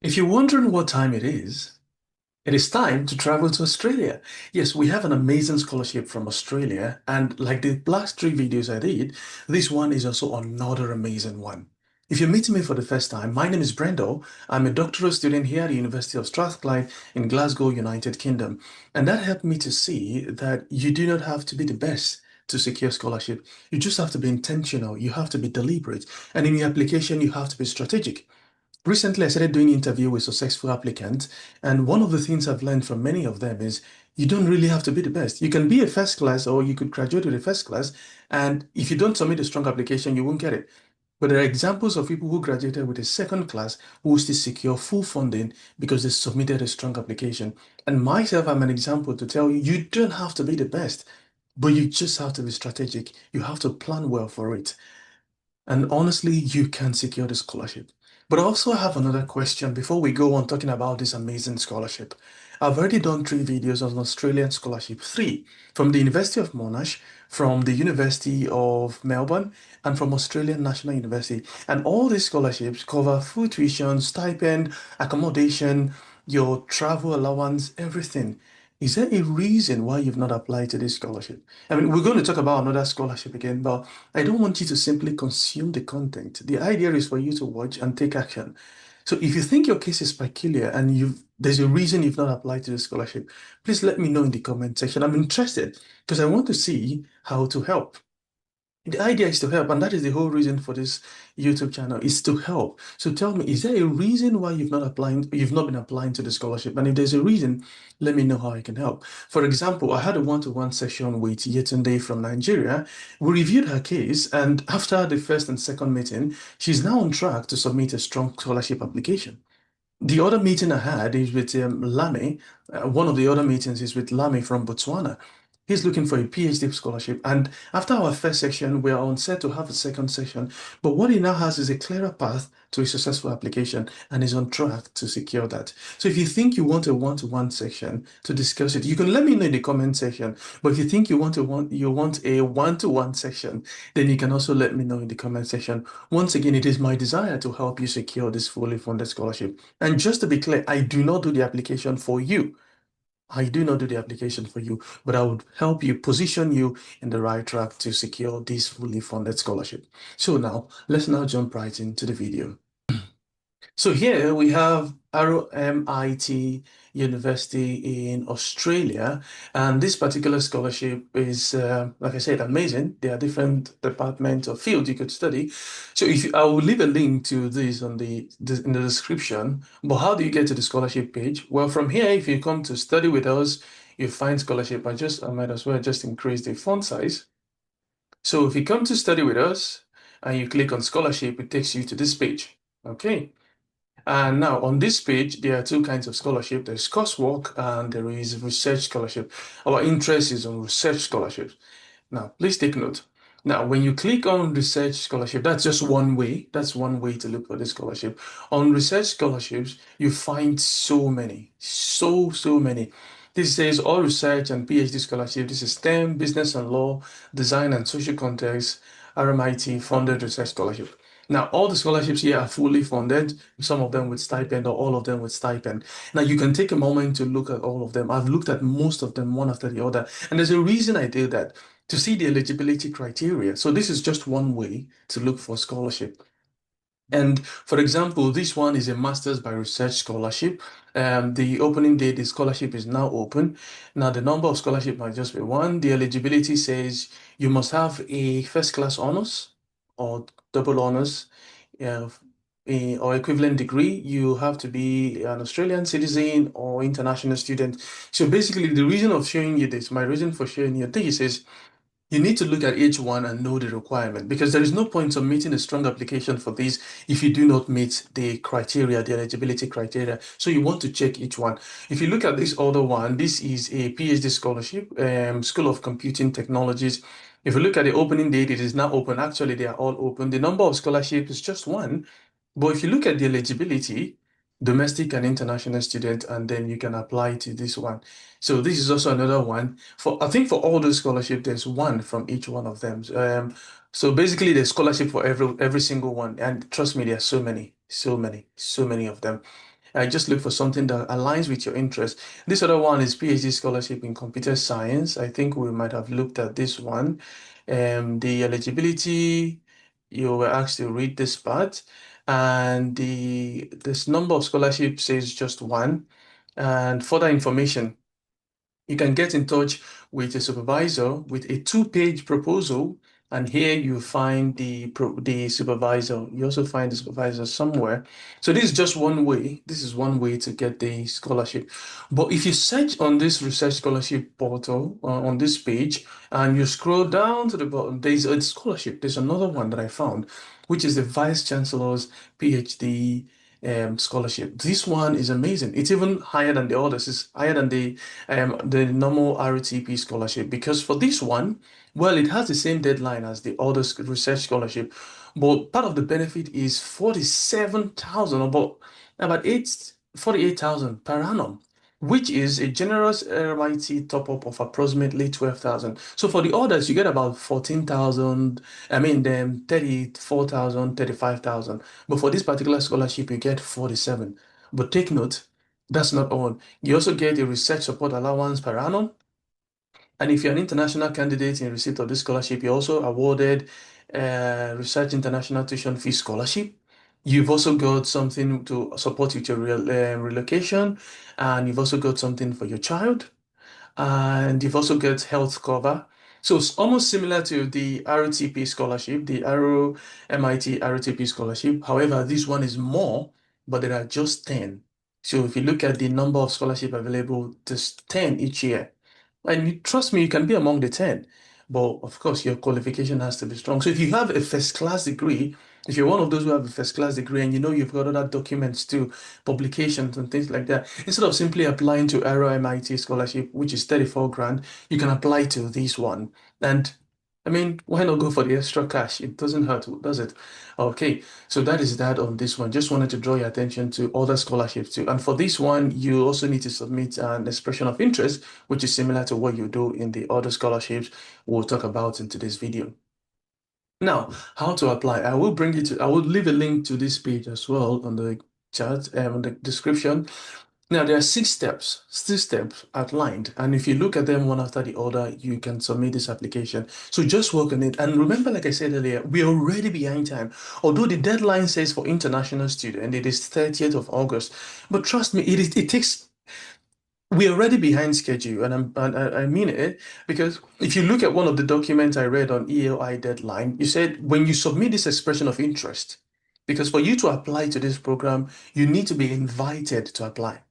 If you're wondering what time it is time to travel to Australia. Yes, we have an amazing scholarship from Australia, and like the last three videos I did, this one is also another amazing one. If you're meeting me for the first time, my name is Brendo. I'm a doctoral student here at the University of Strathclyde in Glasgow, United Kingdom. And that helped me to see that you do not have to be the best to secure scholarship. You just have to be intentional, you have to be deliberate, and in your application, you have to be strategic. Recently, I started doing interview with successful applicants, and one of the things I've learned from many of them is you don't really have to be the best. You can be a first class, or you could graduate with a first class, and if you don't submit a strong application, you won't get it. But there are examples of people who graduated with a second class who still secure full funding because they submitted a strong application. And myself, I'm an example to tell you, you don't have to be the best, but you just have to be strategic. You have to plan well for it. And honestly, you can secure the scholarship. But I also have another question before we go on talking about this amazing scholarship. I've already done three videos on Australian scholarship, three from the University of Monash, from the University of Melbourne, and from Australian National University. And all these scholarships cover food tuition, stipend, accommodation, your travel allowance, everything. Is there a reason why you've not applied to this scholarship? I mean, we're going to talk about another scholarship again, but I don't want you to simply consume the content. The idea is for you to watch and take action. So if you think your case is peculiar and there's a reason you've not applied to the scholarship, please let me know in the comment section. I'm interested because I want to see how to help. The idea is to help, and that is the whole reason for this YouTube channel is to help. So tell me, is there a reason why you've not been applying to the scholarship? And if there's a reason, let me know how I can help. For example, I had a one-to-one session with Yetunde from Nigeria. We reviewed her case, and after the first and second meeting, she's now on track to submit a strong scholarship application. The other meeting I had is with Lame. One of the other meetings is with Lame from Botswana. He's looking for a PhD scholarship. And after our first section, we are on set to have a second section. But what he now has is a clearer path to a successful application and is on track to secure that. So if you think you want a one-to-one section to discuss it, you can let me know in the comment section. But if you think you want a one-to-one section, then you can also let me know in the comment section. Once again, it is my desire to help you secure this fully funded scholarship. And just to be clear, I do not do the application for you. I do not do the application for you, but I would help you position you in the right track to secure this fully funded scholarship. So now, let's now jump right into the video. So here we have RMIT University in Australia, and this particular scholarship is, like I said, amazing. There are different departments or fields you could study. So I will leave a link to this on in the description. But how do you get to the scholarship page? Well, from here, if you come to study with us, you find scholarship. I might as well just increase the font size. So if you come to study with us and you click on scholarship, it takes you to this page. Okay. And now on this page, there are two kinds of scholarship. There's coursework and there is research scholarship. Our interest is on research scholarships. Now, please take note. Now, when you click on research scholarship, that's just one way. That's one way to look for the scholarship. On research scholarships, you find so many, so many. This says all research and PhD scholarship. This is STEM, business and law, design and social context, RMIT funded research scholarship. Now, all the scholarships here are fully funded, some of them with stipend or all of them with stipend. Now, you can take a moment to look at all of them. I've looked at most of them one after the other. And there's a reason I did that to see the eligibility criteria. So this is just one way to look for scholarship. And for example, this one is a Master's by Research scholarship. The opening date, the scholarship is now open. Now, the number of scholarship might just be one. The eligibility says you must have a first class honors or double honors uh, or equivalent degree. You have to be an Australian citizen or international student. So basically, the reason of showing you this, my reason for showing you this is you need to look at each one and know the requirement because there is no point submitting a strong application for this if you do not meet the criteria, the eligibility criteria. So you want to check each one. If you look at this other one, this is a PhD scholarship, School of Computing Technologies. If you look at the opening date, it is now open. Actually, they are all open. The number of scholarships is just one. But if you look at the eligibility, domestic and international student, and then you can apply to this one. So this is also another one. I think for all those scholarship, there's one from each one of them. So basically, there's scholarship for every single one. And trust me, there are so many of them. I just look for something that aligns with your interest. This other one is PhD scholarship in computer science. I think we might have looked at this one. The eligibility, you were asked to read this part, and this number of scholarships says just one. And further information, you can get in touch with a supervisor with a two-page proposal, and here you find the supervisor. You also find the supervisor somewhere. So this is just one way. This is one way to get the scholarship. But if you search on this research scholarship portal on this page, and you scroll down to the bottom, there's a scholarship. There's another one that I found, which is the Vice Chancellor's PhD scholarship. This one is amazing. It's even higher than the others. It's higher than the normal ROTP scholarship, because for this one, well, it has the same deadline as the other research scholarship, but part of the benefit is 47,000, about 48,000 per annum, which is a generous MIT top-up of approximately 12,000. So for the others, you get about 14,000, I mean, then 34,000, 35,000. But for this particular scholarship, you get 47. But take note, that's not all. You also get a research support allowance per annum. And if you're an international candidate in receipt of this scholarship, you're also awarded Research International Tuition Fee Scholarship. You've also got something to support with your relocation, and you've also got something for your child, and you've also got health cover. So it's almost similar to the ROTP scholarship, the Arrow MIT ROTP scholarship. However, this one is more, but there are just 10. So if you look at the number of scholarship available, there's 10 each year. And trust me, you can be among the 10. But of course, your qualification has to be strong. So if you have a first class degree, if you're one of those who have a first class degree and you know you've got other documents too, publications and things like that, instead of simply applying to Arrow MIT scholarship, which is 34 grand, you can apply to this one. And I mean, why not go for the extra cash? It doesn't hurt, does it? Okay, so that is that on this one. Just wanted to draw your attention to other scholarships too. And for this one, you also need to submit an expression of interest, which is similar to what you do in the other scholarships we'll talk about in today's video. Now, how to apply? I will leave a link to this page as well on the chat, on the description. Now, there are six steps outlined, and if you look at them one after the other, you can submit this application. So just work on it. And remember, like I said earlier, we're already behind time. Although the deadline says for international student, it is 30th of August. But trust me, it takes we're already behind schedule, and I mean it, because if you look at one of the documents I read on ELI deadline, you said when you submit this expression of interest, because for you to apply to this program, you need to be invited to apply.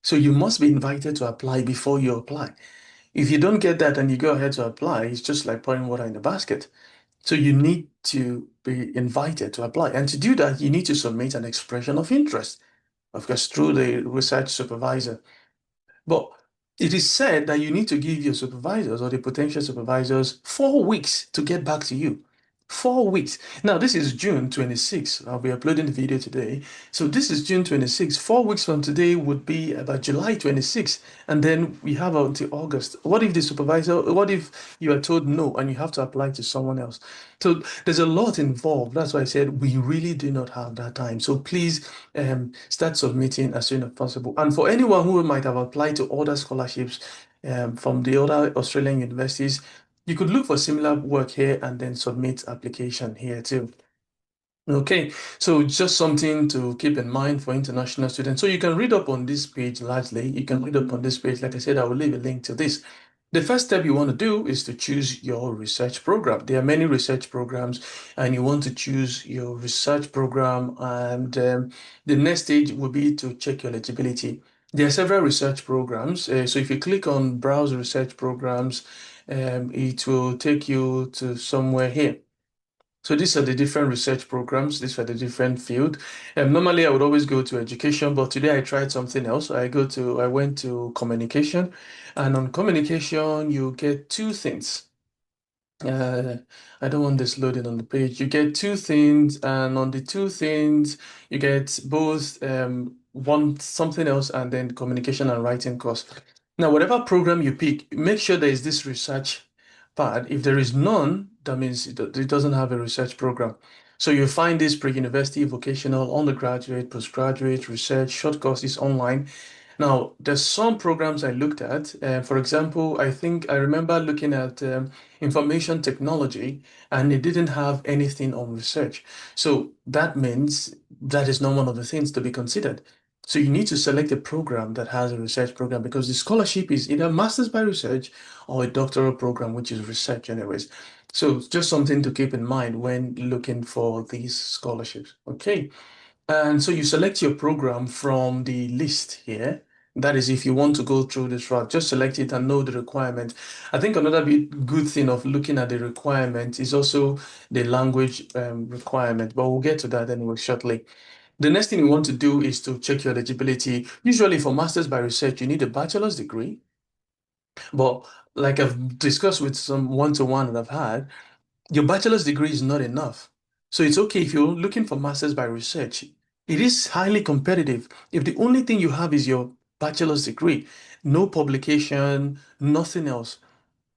So you must be invited to apply before you apply. If you don't get that and you go ahead to apply, it's just like pouring water in the basket. So you need to be invited to apply. And to do that, you need to submit an expression of interest, of course, through the research supervisor. But it is said that you need to give your supervisors or the potential supervisors 4 weeks to get back to you. 4 weeks. Now, this is June 26th. I'll be uploading the video today. So this is June 26th. 4 weeks from today would be about July 26th. And then we have until August. What if you are told no and you have to apply to someone else? So there's a lot involved. That's why I said we really do not have that time. So please start submitting as soon as possible. And for anyone who might have applied to other scholarships from the other Australian universities, you could look for similar work here and then submit application here too. Okay, so just something to keep in mind for international students. So you can read up on this page largely. You can read up on this page. Like I said, I will leave a link to this. The first step you want to do is to choose your research program. There are many research programs, and you want to choose your research program. And the next stage will be to check your eligibility. There are several research programs. So if you click on Browse Research Programs, it will take you to somewhere here. So these are the different research programs. These are the different field. Normally, I would always go to education, but today I tried something else. I went to communication, and on communication, you get two things. Uh, I don't want this loaded on the page. You get two things, and on the two things, you get both one something else and then communication and writing course. Now, whatever program you pick, make sure there is this research part. If there is none, that means it doesn't have a research program. So you find this pre-university, vocational, undergraduate, postgraduate, research, short courses online. Now, there's some programs I looked at. For example, I think I remember looking at information technology, and it didn't have anything on research. So that means that is not one of the things to be considered. So you need to select a program that has a research program because the scholarship is either master's by research or a doctoral program, which is research anyways. So it's just something to keep in mind when looking for these scholarships. Okay. And so you select your program from the list here. That is, if you want to go through this route, just select it and know the requirement. I think another good thing of looking at the requirement is also the language requirement, but we'll get to that anyway shortly. The next thing you want to do is to check your eligibility. Usually for Masters by Research, you need a bachelor's degree, but like I've discussed with some one-to-one that I've had, your bachelor's degree is not enough. So it's okay if you're looking for master's by research. It is highly competitive. If the only thing you have is your bachelor's degree, no publication, nothing else.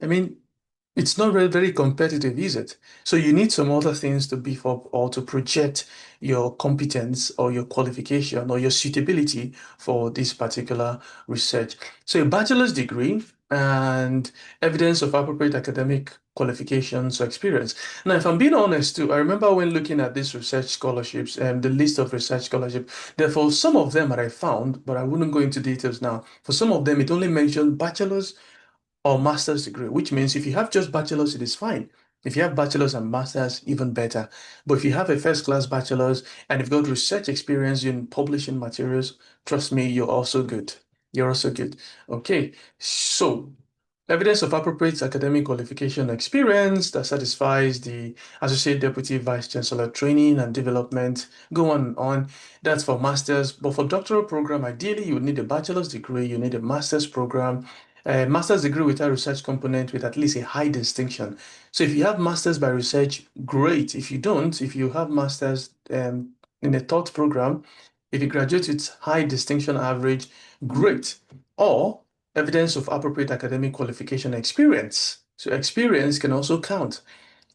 I mean, it's not very, very competitive, is it? So you need some other things to beef up or to project your competence or your qualification or your suitability for this particular research. So a bachelor's degree and evidence of appropriate academic qualifications or experience. Now, if I'm being honest too, I remember when looking at these research scholarships and the list of research scholarships, therefore some of them that I found, but I wouldn't go into details now. For some of them, it only mentioned bachelor's or master's degree, which means if you have just bachelor's, it is fine. If you have bachelor's and master's, even better. But if you have a first class bachelor's and you've got research experience in publishing materials, trust me, you're also good. You're also good. Okay, so evidence of appropriate academic qualification experience that satisfies the Associate Deputy Vice Chancellor training and development, go on and on. That's for master's. But for doctoral program, ideally, you would need a bachelor's degree, you need a master's program, a master's degree with a research component with at least a high distinction. So if you have master's by research, great. If you don't, if you have master's in a taught program, if you graduate with high distinction average, great. Or evidence of appropriate academic qualification experience. So experience can also count.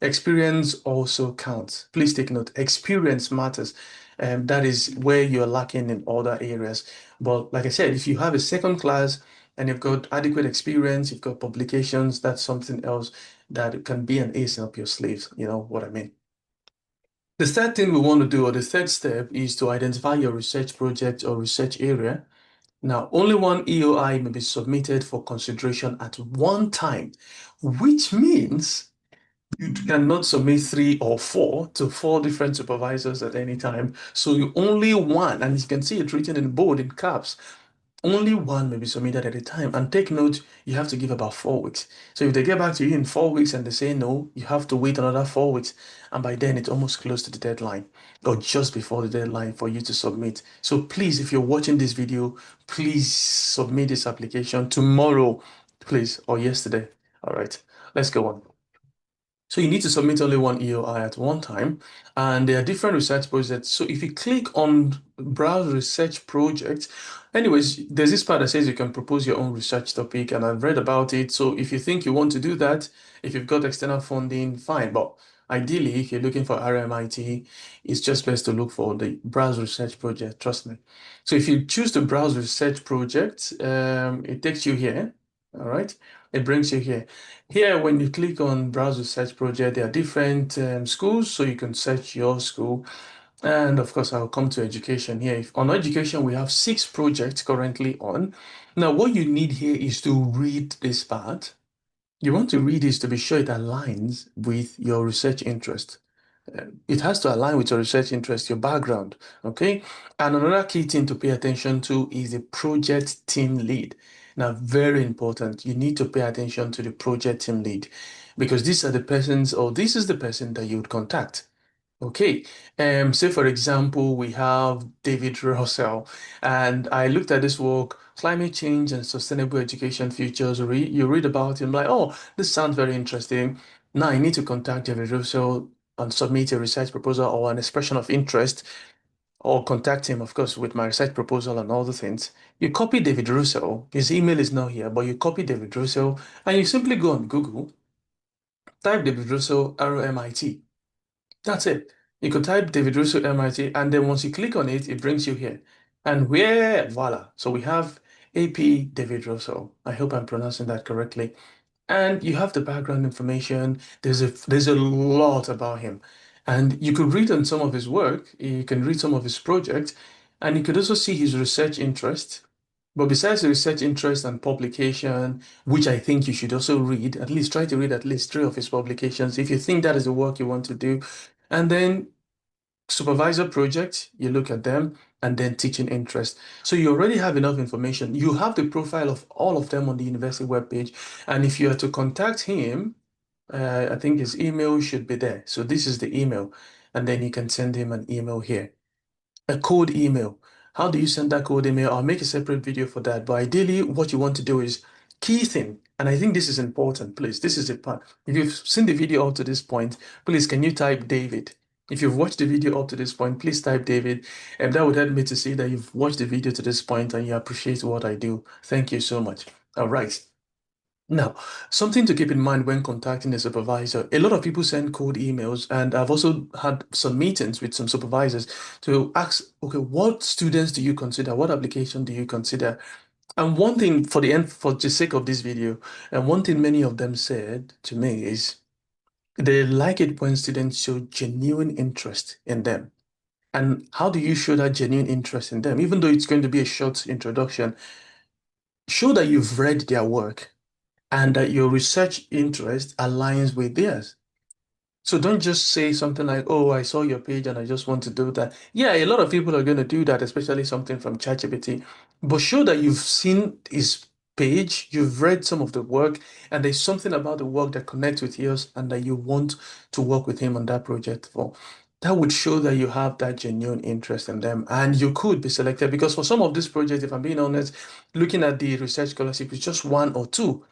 Experience also counts. Please take note, experience matters. That is where you're lacking in other areas. But like I said, if you have a second class and you've got adequate experience, you've got publications, that's something else that can be an ace up your sleeves. You know what I mean? The third thing we want to do, or the third step, is to identify your research project or research area. Now, only one EOI may be submitted for consideration at one time, which means you cannot submit three or four to four different supervisors at any time. So you only one, and you can see it written in bold in caps. Only one may be submitted at a time. And take note, you have to give about 4 weeks. So if they get back to you in 4 weeks and they say no, you have to wait another 4 weeks. And by then, it's almost close to the deadline or just before the deadline for you to submit. So please, if you're watching this video, please submit this application tomorrow, please, or yesterday. All right, let's go on. So you need to submit only one EOI at one time, and there are different research projects. So if you click on Browse Research Projects, anyways, there's this part that says you can propose your own research topic, and I've read about it. So if you think you want to do that, if you've got external funding, fine. But ideally, if you're looking for RMIT, it's just best to look for the Browse Research Project, trust me. So if you choose the Browse Research Project, it takes you here, all right? It brings you here. Here, when you click on Browse Research Project, there are different schools, so you can search your school. And of course, I'll come to education here. On education, we have 6 projects currently on. Now, what you need here is to read this part. You want to read this to be sure it aligns with your research interest. It has to align with your research interest, your background, okay? And another key thing to pay attention to is the project team lead. Now, very important, you need to pay attention to the project team lead because these are the persons, or this is the person that you would contact. Okay, say for example, we have David Russell, and I looked at this work, Climate Change and Sustainable Education Futures. You read about him, like, oh, this sounds very interesting. Now I need to contact David Russell and submit a research proposal or an expression of interest, or contact him, of course, with my research proposal and all the things. You copy David Russell, his email is not here, but you copy David Russell, and you simply go on Google, type David Russell, RMIT. That's it. You could type David Russell MIT, and then once you click on it, it brings you here. And where, voila. So we have AP David Russell. I hope I'm pronouncing that correctly. And you have the background information. There's a lot about him. And you could read on some of his work, you can read some of his projects, and you could also see his research interest. But besides the research interest and publication, which I think you should also read, at least try to read at least three of his publications if you think that is the work you want to do. And then supervisor projects, you look at them, and then teaching interest. So you already have enough information. You have the profile of all of them on the university webpage. And if you are to contact him, I think his email should be there. So this is the email. And then you can send him an email here. A cold email. How do you send that cold email? I'll make a separate video for that. But ideally, what you want to do is key thing. And I think this is important, please. This is the part. If you've seen the video up to this point, please can you type David? If you've watched the video up to this point, please type David. And that would help me to see that you've watched the video to this point and you appreciate what I do. Thank you so much. All right. Now, something to keep in mind when contacting a supervisor, a lot of people send cold emails, and I've also had some meetings with some supervisors to ask, okay, what students do you consider? What application do you consider? And one thing for the end, for the sake of this video, and one thing many of them said to me is they like it when students show genuine interest in them. And how do you show that genuine interest in them? Even though it's going to be a short introduction, show that you've read their work and that your research interest aligns with theirs. So don't just say something like, oh, I saw your page and I just want to do that. Yeah, a lot of people are going to do that, especially something from ChatGPT. But show that you've seen his page, you've read some of the work, and there's something about the work that connects with yours and that you want to work with him on that project for. That would show that you have that genuine interest in them and you could be selected because for some of these projects, if I'm being honest, looking at the research scholarship, it's just one or two.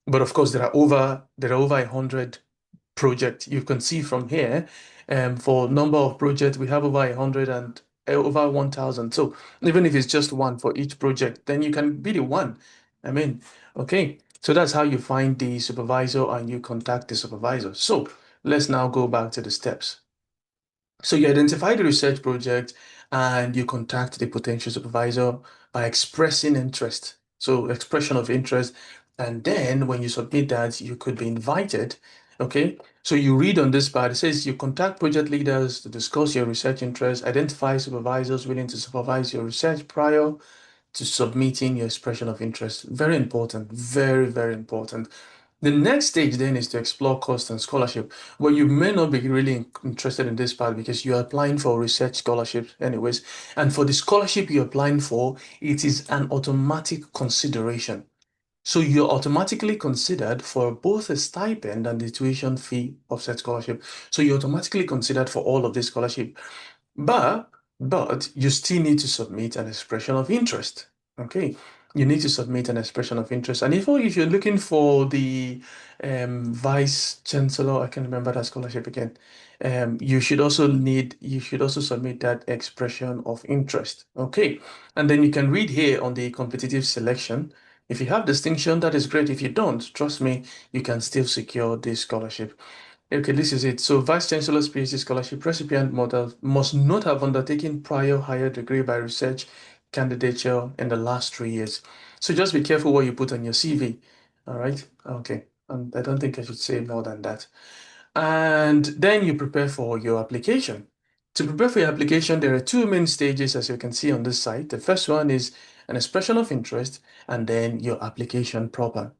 But of course, there are over 100 projects. You can see from here, for number of projects, we have over 100 and over 1,000. So even if it's just one for each project, then you can be the one. I mean, okay. So that's how you find the supervisor and you contact the supervisor. So let's now go back to the steps. So you identify the research project and you contact the potential supervisor by expressing interest. So expression of interest. And then when you submit that, you could be invited. Okay. So you read on this part, it says you contact project leaders to discuss your research interests, identify supervisors willing to supervise your research prior to submitting your expression of interest. Very important, very, very important. The next stage then is to explore cost and scholarship. Well, you may not be really interested in this part because you're applying for research scholarship anyways. And for the scholarship you're applying for, it is an automatic consideration. So you're automatically considered for both a stipend and the tuition fee of said scholarship. So you're automatically considered for all of this scholarship. But but you still need to submit an expression of interest. Okay, you need to submit an expression of interest. And if you're looking for the vice chancellor, I can remember that scholarship again. You should also submit that expression of interest. Okay, and then you can read here on the competitive selection. If you have distinction, that is great. If you don't, trust me, you can still secure this scholarship. Okay, this is it. So, Vice Chancellor's PhD scholarship recipient model must not have undertaken prior higher degree by research candidature in the last 3 years. So, just be careful what you put on your CV. All right. Okay. I don't think I should say more than that. And then you prepare for your application. To prepare for your application, there are two main stages, as you can see on this site. The first one is an expression of interest, and then your application proper.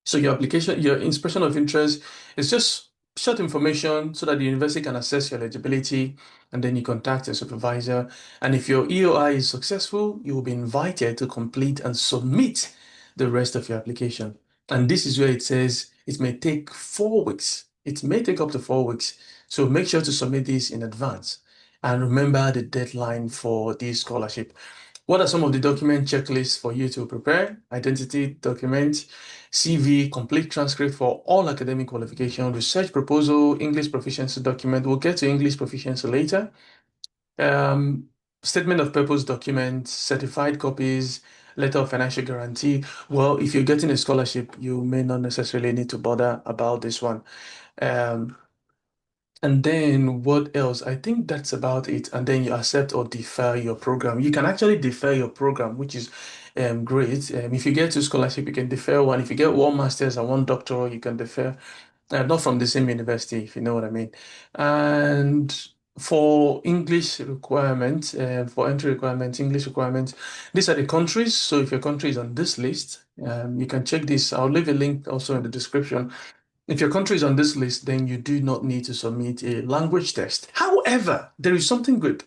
So your application, your expression of interest is just short information so that the university can assess your eligibility and then you contact your supervisor. And if your EOI is successful, you will be invited to complete and submit the rest of your application. And this is where it says it may take 4 weeks. It may take up to 4 weeks. So make sure to submit this in advance. And remember the deadline for this scholarship. What are some of the document checklists for you to prepare? Identity document, CV, complete transcript for all academic qualification, research proposal, English proficiency document. We'll get to English proficiency later. Um, Statement of purpose document, certified copies, letter of financial guarantee. Well, if you're getting a scholarship, you may not necessarily need to bother about this one. Um, And then what else? I think that's about it. And then you accept or defer your program. You can actually defer your program, which is great. If you get two scholarship, you can defer one. If you get one master's and one doctoral, you can defer. Not from the same university, if you know what I mean. And for English requirements, for entry requirements, English requirements, these are the countries. So if your country is on this list, you can check this. I'll leave a link also in the description. If your country is on this list, then you do not need to submit a language test. However, there is something good.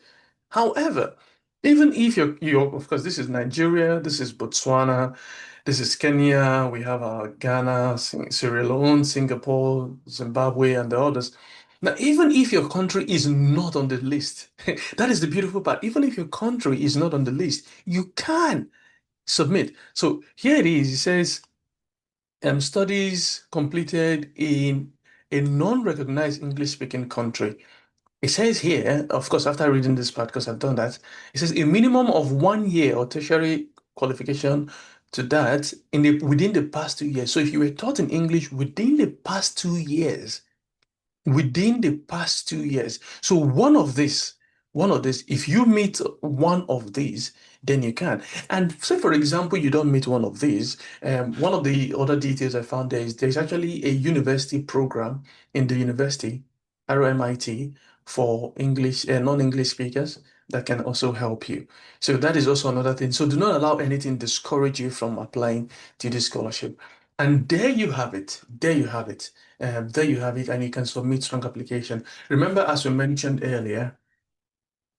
However, even if you're, of course, this is Nigeria, this is Botswana, this is Kenya, we have Ghana, Sierra Leone, Singapore, Zimbabwe, and the others. Now, even if your country is not on the list, that is the beautiful part. Even if your country is not on the list, you can submit. So here it is. It says, studies completed in a non-recognized English-speaking country. It says here, of course, after reading this part, because I've done that, it says a minimum of 1 year or tertiary qualification to that within the past 2 years. So if you were taught in English within the past 2 years, within the past 2 years. So one of this, if you meet one of these, then you can. And say, for example, you don't meet one of these. One of the other details I found there is there's actually a university program in the university, RMIT, for English, non-English speakers that can also help you. So that is also another thing. So do not allow anything discourage you from applying to this scholarship. And there you have it. There you have it. There you have it, and you can submit strong application. Remember, as we mentioned earlier,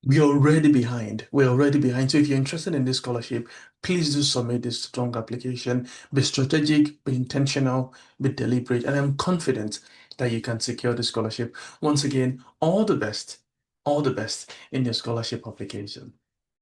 we're already behind. We're already behind. So if you're interested in this scholarship, please do submit this strong application. Be strategic, be intentional, be deliberate, and I'm confident that you can secure the scholarship. Once again, all the best in your scholarship application.